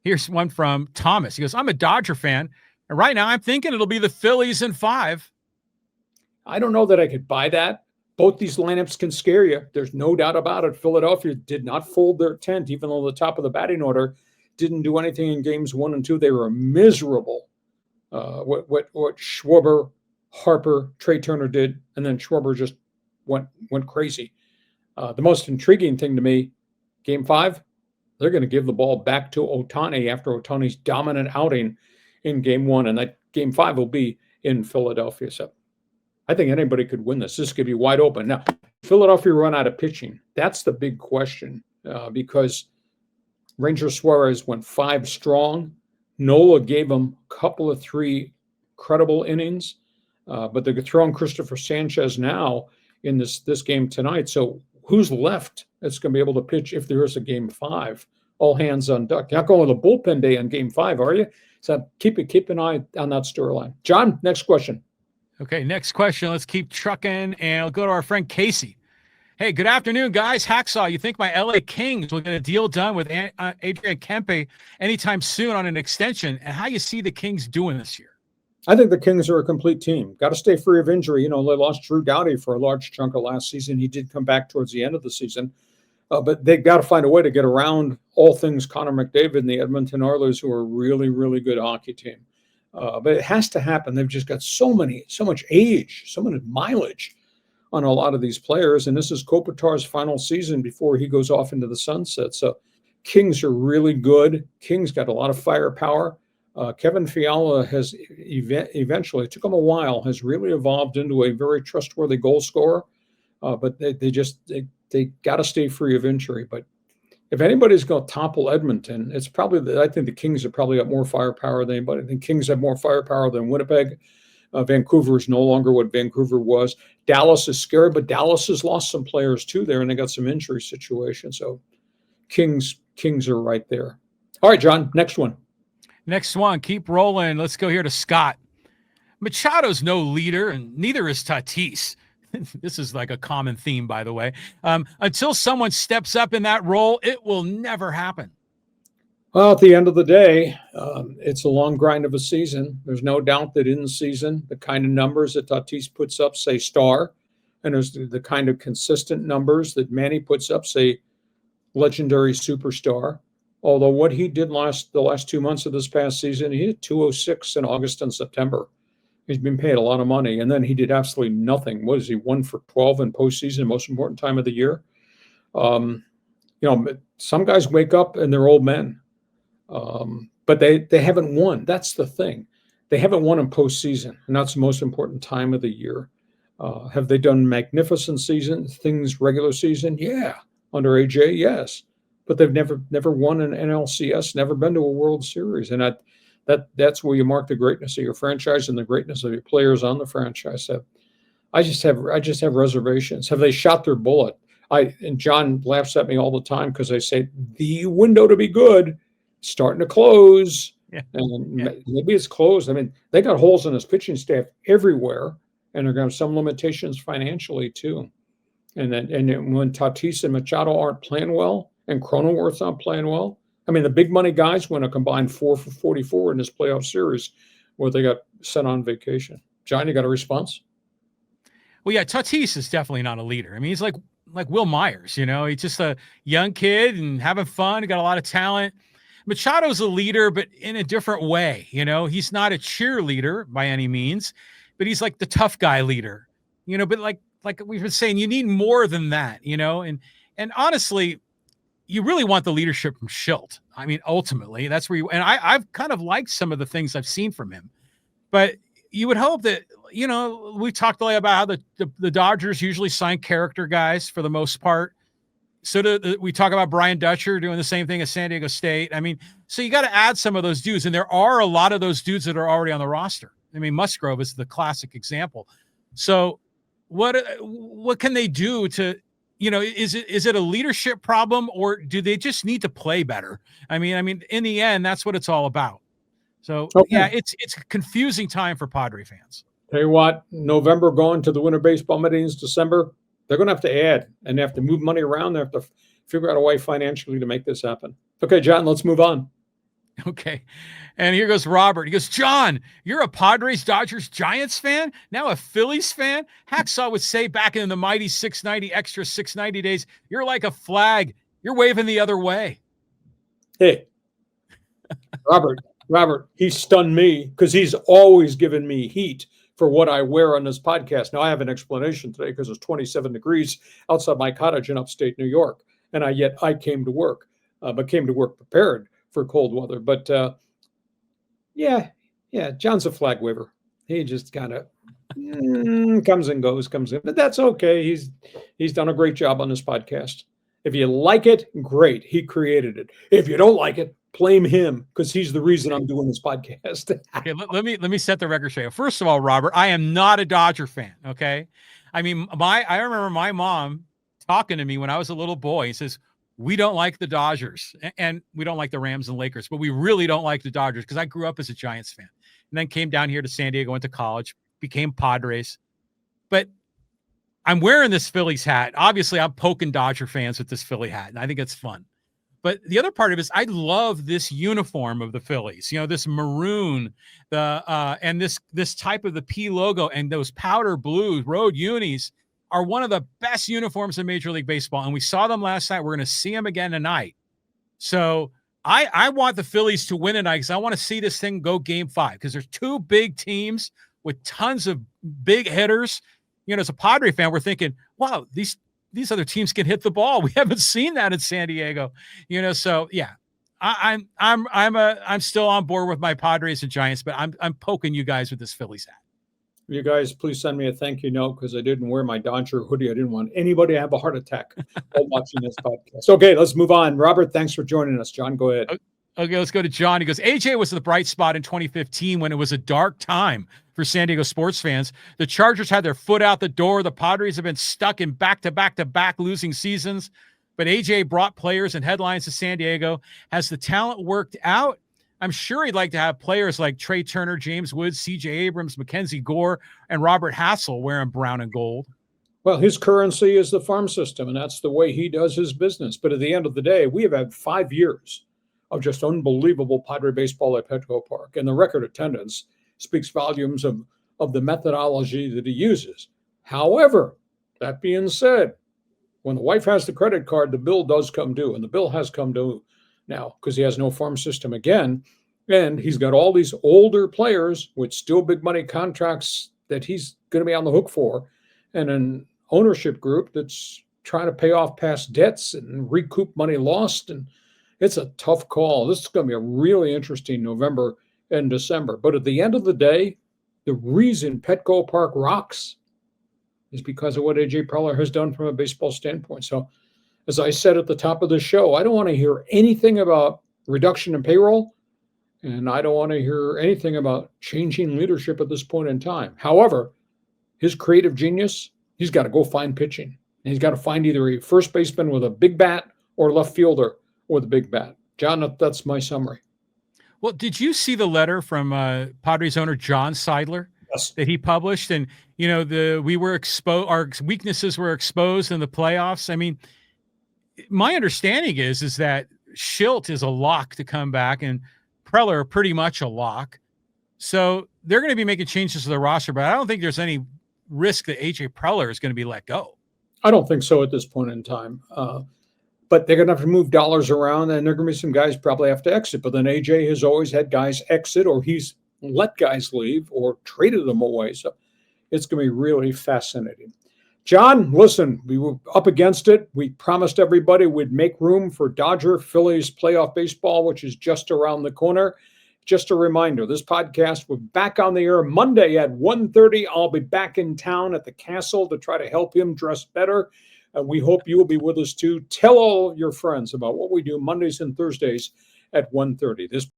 Here's one from Thomas. He goes, I'm a Dodger fan, and right now I'm thinking it'll be the Phillies in 5. I don't know that I could buy that. Both these lineups can scare you. There's no doubt about it. Philadelphia did not fold their tent, even though the top of the batting order didn't do anything in games 1 and 2. They were miserable. What Schwarber, Harper, Trey Turner did, and then Schwarber just went crazy. The most intriguing thing to me, Game 5, they're going to give the ball back to Ohtani after Ohtani's dominant outing in Game 1, and that Game 5 will be in Philadelphia. So I think anybody could win this. This could be wide open. Now, Philadelphia run out of pitching. That's the big question because Ranger Suarez went 5 strong. Nola gave him a couple of 3 credible innings, but they're throwing Christopher Sanchez now in this game tonight. So who's left that's going to be able to pitch if there is a Game 5? All hands on deck. You're not going with a bullpen day on Game 5, are you? So keep an eye on that storyline. John, next question. Okay, next question. Let's keep trucking, and we'll go to our friend Casey. Hey, good afternoon, guys. Hacksaw, you think my LA Kings will get a deal done with Adrian Kempe anytime soon on an extension, and how you see the Kings doing this year? I think the Kings are a complete team. Got to stay free of injury. They lost Drew Doughty for a large chunk of last season. He did come back towards the end of the season. But they've got to find a way to get around all things Connor McDavid and the Edmonton Oilers, who are a really, really good hockey team. But it has to happen. They've just got so much age, so much mileage on a lot of these players. And this is Kopitar's final season before he goes off into the sunset. So Kings are really good. Kings got a lot of firepower. Kevin Fiala has eventually, it took him a while, has really evolved into a very trustworthy goal scorer. But they got to stay free of injury. But if anybody's going to topple Edmonton, it's probably I think the Kings have probably got more firepower than anybody. I think Kings have more firepower than Winnipeg. Vancouver is no longer what Vancouver was. Dallas is scary, but Dallas has lost some players too there, and they got some injury situations. So Kings are right there. All right, John, next one. Next one, keep rolling. Let's go here to Scott. Machado's no leader, and neither is Tatis. This is like a common theme, by the way. Until someone steps up in that role, it will never happen. Well, at the end of the day, it's a long grind of a season. There's no doubt that in the season, the kind of numbers that Tatis puts up say star, and there's the kind of consistent numbers that Manny puts up say legendary superstar. Although what he did the last 2 months of this past season, he hit 206 in August and September. He's been paid a lot of money, and then he did absolutely nothing. What is he, 1 for 12 in postseason, most important time of the year? Some guys wake up and they're old men, but they haven't won. That's the thing. They haven't won in postseason, and that's the most important time of the year. Have they done magnificent things regular season? Yeah. Under AJ, yes. But they've never won an NLCS, never been to a World Series, and that's where you mark the greatness of your franchise and the greatness of your players on the franchise. I just have reservations. Have they shot their bullet? And John laughs at me all the time because I say the window to be good is starting to close. Yeah. And maybe it's closed. I mean, they got holes in his pitching staff everywhere, and they're going to have some limitations financially too. And then when Tatis and Machado aren't playing well and Cronenworth's not playing well, I mean, the big money guys went a combined 4 for 44 in this playoff series where they got sent on vacation. John, you got a response? Well, yeah, Tatis is definitely not a leader. I mean, he's like Will Myers, he's just a young kid and having fun. He got a lot of talent. Machado's a leader, but in a different way. He's not a cheerleader by any means, but he's like the tough guy leader, but like we've been saying, you need more than that, and honestly, you really want the leadership from Schilt. I mean, ultimately, that's where and I've kind of liked some of the things I've seen from him, but you would hope that, we talked about how the Dodgers usually sign character guys for the most part. So we talk about Brian Dutcher doing the same thing as San Diego State. I mean, so you got to add some of those dudes, and there are a lot of those dudes that are already on the roster. I mean, Musgrove is the classic example. So what can they do to, is it a leadership problem, or do they just need to play better? I mean, in the end, that's what it's all about. So yeah, it's a confusing time for Padre fans. Tell you what, November going to the winter baseball meetings, December, they're going to have to add and they have to move money around. They have to figure out a way financially to make this happen. Okay, John, let's move on. Okay. And here goes Robert. He goes, John, you're a Padres, Dodgers, Giants fan? Now a Phillies fan? Hacksaw would say back in the mighty 690 extra 690 days, you're like a flag. You're waving the other way. Hey, Robert, he stunned me because he's always given me heat for what I wear on this podcast. Now I have an explanation today because it's 27 degrees outside my cottage in upstate New York. And I came to work, but came to work prepared for cold weather. But yeah, John's a flag waver. He just kind of comes and goes, but that's okay. He's done a great job on this podcast. If you like it, great. He created it. If you don't like it, blame him because he's the reason I'm doing this podcast. Okay, let me set the record straight. First of all, Robert, I am not a Dodger fan. Okay, I mean, I remember my mom talking to me when I was a little boy. He says, we don't like the Dodgers and we don't like the Rams and Lakers, but we really don't like the Dodgers because I grew up as a Giants fan and then came down here to San Diego, went to college, became Padres. But I'm wearing this Phillies hat. Obviously, I'm poking Dodger fans with this Philly hat, and I think it's fun. But the other part of it is I love this uniform of the Phillies, this maroon, and this type of the P logo and those powder blue road unis are one of the best uniforms in Major League Baseball. And we saw them last night. We're going to see them again tonight. So I want the Phillies to win tonight because I want to see this thing go game 5 because there's 2 big teams with tons of big hitters. As a Padre fan, we're thinking, wow, these other teams can hit the ball. We haven't seen that in San Diego, So yeah, I'm still on board with my Padres and Giants, but I'm poking you guys with this Phillies hat. You guys, please send me a thank you note because I didn't wear my Dodger hoodie. I didn't want anybody to have a heart attack while watching this podcast. Okay, let's move on. Robert, thanks for joining us. John, go ahead. Okay, let's go to John. He goes, AJ was the bright spot in 2015 when it was a dark time for San Diego sports fans. The Chargers had their foot out the door. The Padres have been stuck in back-to-back-to-back losing seasons. But AJ brought players and headlines to San Diego. Has the talent worked out? I'm sure he'd like to have players like Trey Turner, James Woods, C.J. Abrams, Mackenzie Gore, and Robert Hassel wearing brown and gold. Well, his currency is the farm system, and that's the way he does his business. But at the end of the day, we have had 5 years of just unbelievable Padre baseball at Petco Park. And the record attendance speaks volumes of the methodology that he uses. However, that being said, when the wife has the credit card, the bill does come due. And the bill has come due now because he has no farm system again. And he's got all these older players with still big money contracts that he's going to be on the hook for. And an ownership group that's trying to pay off past debts and recoup money lost. And it's a tough call. This is going to be a really interesting November and December. But at the end of the day, the reason Petco Park rocks is because of what AJ Preller has done from a baseball standpoint. So, as I said at the top of the show, I don't want to hear anything about reduction in payroll, and I don't want to hear anything about changing leadership at this point in time. However, his creative genius, he's got to go find pitching. And he's got to find either a first baseman with a big bat or a left fielder with a big bat. John, that's my summary. Well, did you see the letter from Padres owner John Seidler? Yes. That he published? And, we were exposed, our weaknesses were exposed in the playoffs. I mean, my understanding is that Schilt is a lock to come back and Preller pretty much a lock. So they're going to be making changes to the roster, but I don't think there's any risk that AJ Preller is going to be let go. I don't think so at this point in time. But they're going to have to move dollars around, and there are going to be some guys probably have to exit. But then AJ has always had guys exit, or he's let guys leave or traded them away. So it's going to be really fascinating. John, listen, we were up against it. We promised everybody we'd make room for Dodger Phillies playoff baseball, which is just around the corner. Just a reminder, this podcast, we're back on the air Monday at 1:30. I'll be back in town at the Castle to try to help him dress better. And we hope you will be with us too. Tell all your friends about what we do Mondays and Thursdays at 1:30. This